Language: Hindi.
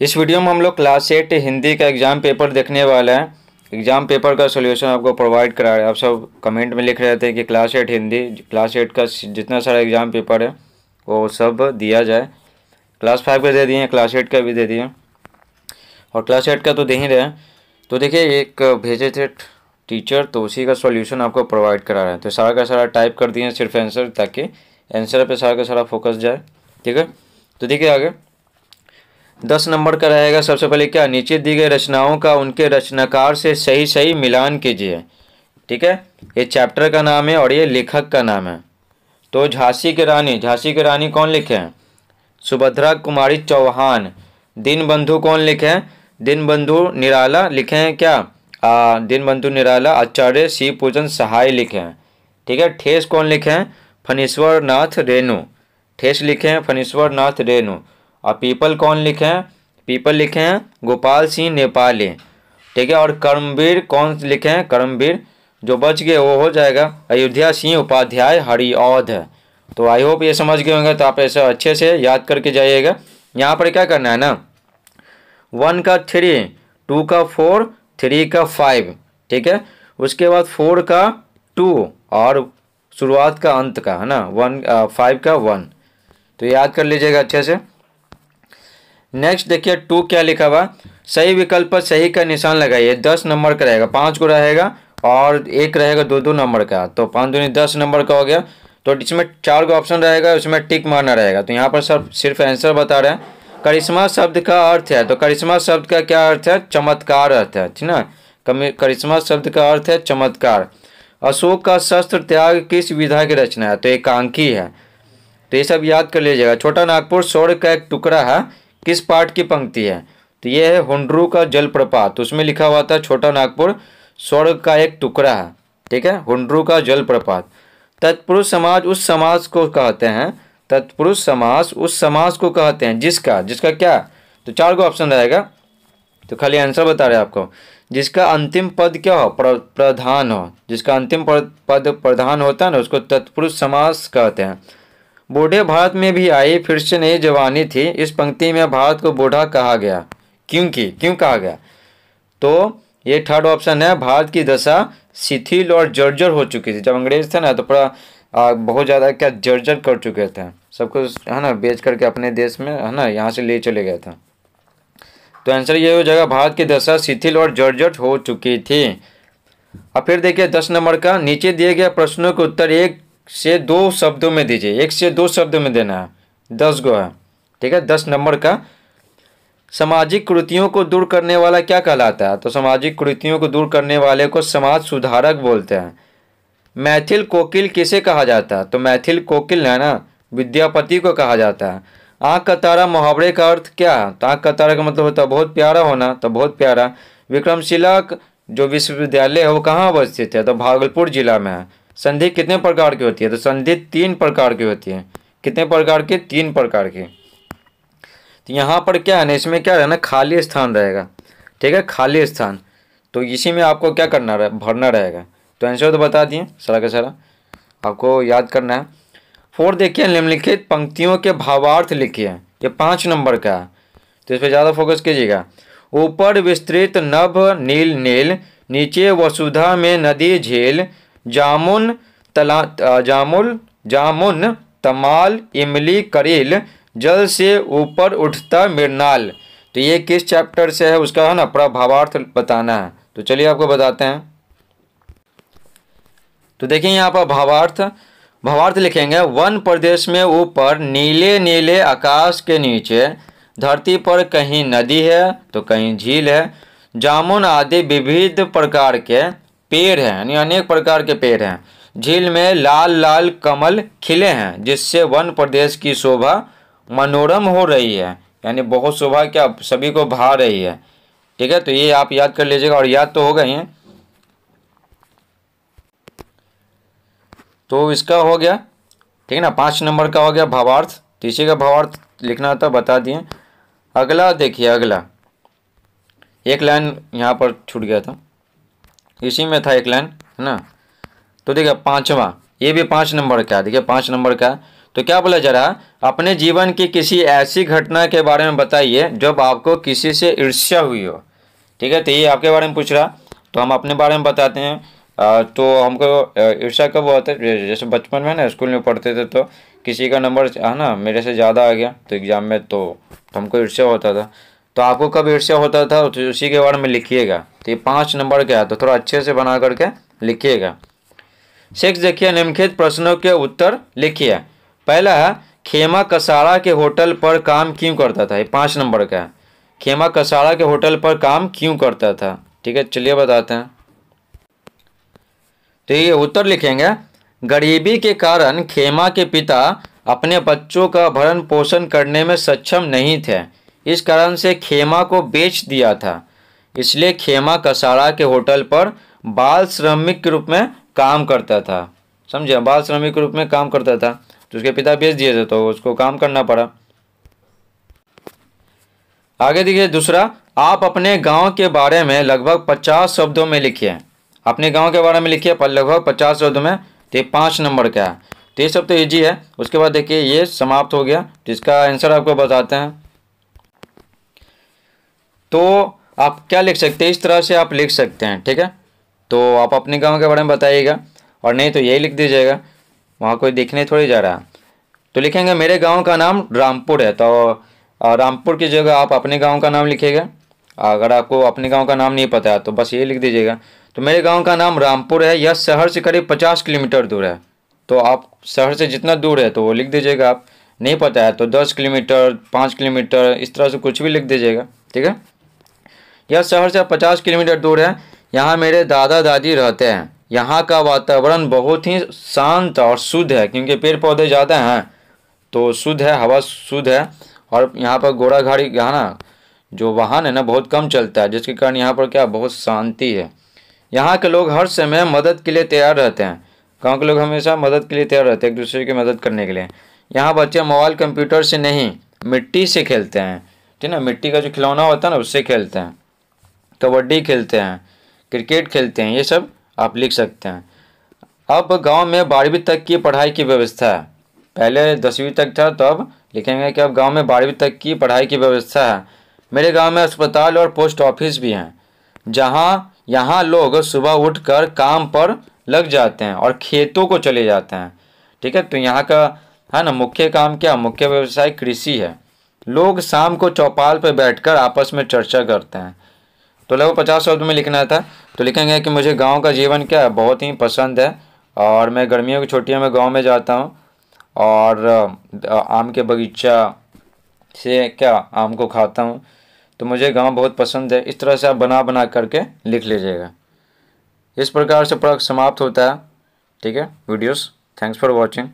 इस वीडियो में हम लोग क्लास 8 हिंदी का एग्ज़ाम पेपर देखने वाला है। एग्ज़ाम पेपर का सॉल्यूशन आपको प्रोवाइड करा रहे हैं। आप सब कमेंट में लिख रहे थे कि क्लास 8 हिंदी, क्लास 8 का जितना सारा एग्ज़ाम पेपर है वो सब दिया जाए। क्लास 5 का दे दिए, क्लास 8 का भी दे दिए और क्लास 8 का तो दे ही रहे हैं। तो देखिए, एक भेजे थे टीचर, तो उसी का सॉल्यूशन आपको प्रोवाइड करा रहे हैं। तो सारा का सारा टाइप कर दिए सिर्फ आंसर, ताकि आंसर पे सारा का सारा फोकस जाए। ठीक है, तो देखिए आगे 10 नंबर का रहेगा। सबसे पहले क्या, नीचे दी गई रचनाओं का उनके रचनाकार से सही सही मिलान कीजिए। ठीक है, ये चैप्टर का नाम है और ये लेखक का नाम है। तो झांसी की रानी कौन लिखे हैं? सुभद्रा कुमारी चौहान। दीनबंधु कौन लिखे हैं? दीनबंधु निराला लिखे हैं क्या? दीनबंधु निराला आचार्य शिव पूजन सहाय लिखे हैं। ठीक है, ठेस कौन लिखे हैं? फणीश्वर नाथ रेणु। ठेस लिखे हैं फणीश्वर नाथ रेणु। और पीपल कौन लिखे हैं? पीपल लिखे हैं गोपाल सिंह नेपाली। ठीक है, और कर्मवीर कौन लिखे हैं? कर्मवीर, जो बच गए वो हो जाएगा अयोध्या सिंह उपाध्याय हरिऔध। तो आई होप ये समझ गए होंगे। तो आप ऐसा अच्छे से याद करके जाइएगा। यहाँ पर क्या करना है ना, 1 का 3, 2 का 4, 3 का 5। ठीक है, उसके बाद 4 का 2 और शुरुआत का अंत का है ना 5 का 1। तो याद कर लीजिएगा अच्छे से। नेक्स्ट देखिए 2 क्या लिखा हुआ, सही विकल्प पर सही का निशान लगाइए। 10 नंबर का रहेगा, 5 को रहेगा और एक रहेगा 2-2 नंबर का। तो 5 दूनी 10 नंबर का हो गया। तो इसमें 4 का ऑप्शन रहेगा, उसमें टिक मारना रहेगा। तो यहाँ पर सब सिर्फ आंसर बता रहे हैं। करिश्मा शब्द का अर्थ है, तो करिश्मा शब्द का क्या अर्थ है? चमत्कार अर्थ है। ठीक ना, करिश्मा शब्द का अर्थ है चमत्कार। अशोक का शस्त्र त्याग किस विधा की रचना है? तो एकांकी है। तो ये सब याद कर लीजिएगा। छोटा नागपुर स्वर्ग का एक टुकड़ा है, किस पाठ की पंक्ति है? तो ये है हुंड्रू का जलप्रपात। तो उसमें लिखा हुआ था छोटा नागपुर स्वर्ग का एक टुकड़ा है। ठीक है, हुंड्रू का जलप्रपात। तत्पुरुष समाज उस समाज को कहते हैं, तत्पुरुष समास उस समास को कहते हैं जिसका क्या? तो 4 का ऑप्शन रहेगा। तो खाली आंसर बता रहे हैं आपको। जिसका अंतिम पद क्या हो? प्रधान हो। जिसका अंतिम पद प्रधान होता है ना, उसको तत्पुरुष समास कहते हैं। बूढ़े भारत में भी आई फिर से नई जवानी थी। इस पंक्ति में भारत को बूढ़ा कहा गया, क्यों कहा गया? तो ये 3rd ऑप्शन है। भारत की दशा शिथिल और जर्जर हो चुकी थी। जब अंग्रेज थे ना, तो पूरा बहुत ज़्यादा क्या जर्जर कर चुके थे, सब कुछ है ना बेच करके अपने देश में है ना यहाँ से ले चले गए थे। तो आंसर ये हो जाएगा, भारत की दशा शिथिल और जर्जर हो चुकी थी। अब फिर देखिए 10 नंबर का, नीचे दिए गए प्रश्नों के उत्तर 1 से 2 शब्दों में दीजिए। 1 से 2 शब्दों में देना है, 10 गो है। ठीक है, 10 नंबर का, सामाजिक कुरीतियों को दूर करने वाला क्या कहलाता है? तो सामाजिक कुरीतियों को दूर करने वाले को समाज सुधारक बोलते हैं। मैथिल कोकिल किसे कहा जाता है? तो मैथिल कोकिल है ना विद्यापति को कहा जाता है। आँख का तारा मुहावरे का अर्थ क्या है? तो आँख का तारा का मतलब होता है बहुत प्यारा होना, तो बहुत प्यारा। विक्रमशिला जो विश्वविद्यालय है वो कहाँ अवस्थित है? तो भागलपुर जिला में है। संधि कितने प्रकार की होती है? तो संधि 3 प्रकार की होती है। कितने प्रकार की? 3 प्रकार की। तो यहाँ पर क्या है ना, इसमें क्या है ना, खाली स्थान रहेगा। ठीक है, खाली स्थान। तो इसी में आपको क्या करना भरना रहेगा। तो आंसर तो बता दिए सारा का सारा, आपको याद करना है। 4 देखिए, निम्नलिखित पंक्तियों के भावार्थ लिखिए। ये 5 नंबर का है, तो इस पर ज़्यादा फोकस कीजिएगा। ऊपर विस्तृत नभ नील नील, नीचे वसुधा में नदी झील, जामुन तमाल इमली करील, जल से ऊपर उठता मृणाल। तो ये किस चैप्टर से है उसका है ना पूरा भावार्थ बताना है। तो चलिए आपको बताते हैं। तो देखिए यहाँ पर भावार्थ लिखेंगे। वन प्रदेश में ऊपर नीले नीले आकाश के नीचे, धरती पर कहीं नदी है तो कहीं झील है। जामुन आदि विविध प्रकार के पेड़ हैं, यानी अनेक प्रकार के पेड़ हैं। झील में लाल लाल कमल खिले हैं, जिससे वन प्रदेश की शोभा मनोरम हो रही है, यानी बहुत शोभा क्या सभी को भा रही है। ठीक है, तो ये आप याद कर लीजिएगा, और याद तो होगा ही। तो इसका हो गया। ठीक है ना, 5 नंबर का हो गया भावार्थ। तो इसी का भावार्थ लिखना था, बता दिए। अगला देखिए, अगला एक लाइन यहाँ पर छूट गया था, इसी में था एक लाइन है ना। तो देखिए 5वां, ये भी 5 नंबर का है। देखिए 5 नंबर का, तो क्या बोला जा रहा है, अपने जीवन की किसी ऐसी घटना के बारे में बताइए जब आपको किसी से ईर्ष्या हुई हो। ठीक है, तो ये आपके बारे में पूछ रहा, तो हम अपने बारे में बताते हैं। तो हमको ईर्ष्या कब होता है, जैसे बचपन में ना स्कूल में पढ़ते थे तो किसी का नंबर है ना मेरे से ज़्यादा आ गया तो एग्ज़ाम में, तो हमको ईर्ष्या होता था। तो आपको कब ईर्ष्या होता था तो उसी के बारे में लिखिएगा। तो ये 5 नंबर का है, तो थोड़ा अच्छे से बना करके लिखिएगा। 6 देखिए, निम्नलिखित प्रश्नों के उत्तर लिखिए। पहला है, खेमा कसाड़ा के होटल पर काम क्यों करता था। ये 5 नंबर का है, खेमा कसाड़ा के होटल पर काम क्यों करता था। ठीक है, चलिए बताते हैं। तो ये उत्तर लिखेंगे, गरीबी के कारण खेमा के पिता अपने बच्चों का भरण पोषण करने में सक्षम नहीं थे, इस कारण से खेमा को बेच दिया था। इसलिए खेमा कसाड़ा के होटल पर बाल श्रमिक के रूप में काम करता था। समझे, बाल श्रमिक के रूप में काम करता था, तो उसके पिता बेच दिए थे तो उसको काम करना पड़ा। आगे देखिए दूसरा, आप अपने गांव के बारे में लगभग 50 शब्दों में लिखिए। अपने गांव के बारे में लिखिए पर लगभग 50 शब्दों में। तो ये 5 नंबर का है, तो ये सब तो ईजी है। उसके बाद देखिए ये समाप्त हो गया, तो इसका आंसर आपको बताते हैं। तो आप क्या लिख सकते हैं, इस तरह से आप लिख सकते हैं। ठीक है, तो आप अपने गांव के बारे में बताइएगा, और नहीं तो यही लिख दीजिएगा, वहाँ कोई देखने थोड़ी जा रहा है। तो लिखेंगे मेरे गांव का नाम रामपुर है, तो रामपुर की जगह आप अपने गांव का नाम लिखिएगा। अगर आपको अपने गांव का नाम नहीं पता है तो बस ये लिख दीजिएगा। तो मेरे गांव का नाम रामपुर है, यह शहर से करीब 50 किलोमीटर दूर है। तो आप शहर से जितना दूर है तो वो लिख दीजिएगा। आप नहीं पता है तो 10 किलोमीटर, 5 किलोमीटर, इस तरह से कुछ भी लिख दीजिएगा। ठीक है, यह शहर से 50 किलोमीटर दूर है। यहाँ मेरे दादा दादी रहते हैं। यहाँ का वातावरण बहुत ही शांत और शुद्ध है, क्योंकि पेड़ पौधे ज़्यादा हैं तो शुद्ध है, हवा शुद्ध है। और यहाँ पर घोड़ा गाड़ी यहाँ ना जो वाहन है ना बहुत कम चलता है, जिसके कारण यहाँ पर क्या बहुत शांति है। यहाँ के लोग हर समय मदद के लिए तैयार रहते हैं। गांव के लोग हमेशा मदद के लिए तैयार रहते हैं, एक दूसरे की मदद करने के लिए। यहाँ बच्चे मोबाइल कंप्यूटर से नहीं, मिट्टी से खेलते हैं। ठीक है ना, मिट्टी का जो खिलौना होता है ना उससे खेलते हैं, कबड्डी खेलते हैं, क्रिकेट खेलते हैं, ये सब आप लिख सकते हैं। अब गांव में 12वीं तक की पढ़ाई की व्यवस्था है। पहले 10वीं तक था, तो अब लिखेंगे कि अब गांव में 12वीं तक की पढ़ाई की व्यवस्था है। मेरे गांव में अस्पताल और पोस्ट ऑफिस भी हैं, जहां यहाँ लोग सुबह उठकर काम पर लग जाते हैं और खेतों को चले जाते हैं। ठीक है, तो यहाँ का है ना मुख्य काम क्या, मुख्य व्यवसाय कृषि है। लोग शाम को चौपाल पर बैठकर आपस में चर्चा करते हैं। तो लगभग 50 शब्द में लिखना था। तो लिखेंगे कि मुझे गांव का जीवन क्या है बहुत ही पसंद है, और मैं गर्मियों की छुट्टियों में गांव में जाता हूं, और आम के बगीचा से क्या आम को खाता हूं, तो मुझे गांव बहुत पसंद है। इस तरह से आप बना बना करके लिख लीजिएगा। इस प्रकार से पढ़ाई समाप्त होता है। ठीक है वीडियोस, थैंक्स फॉर वॉचिंग।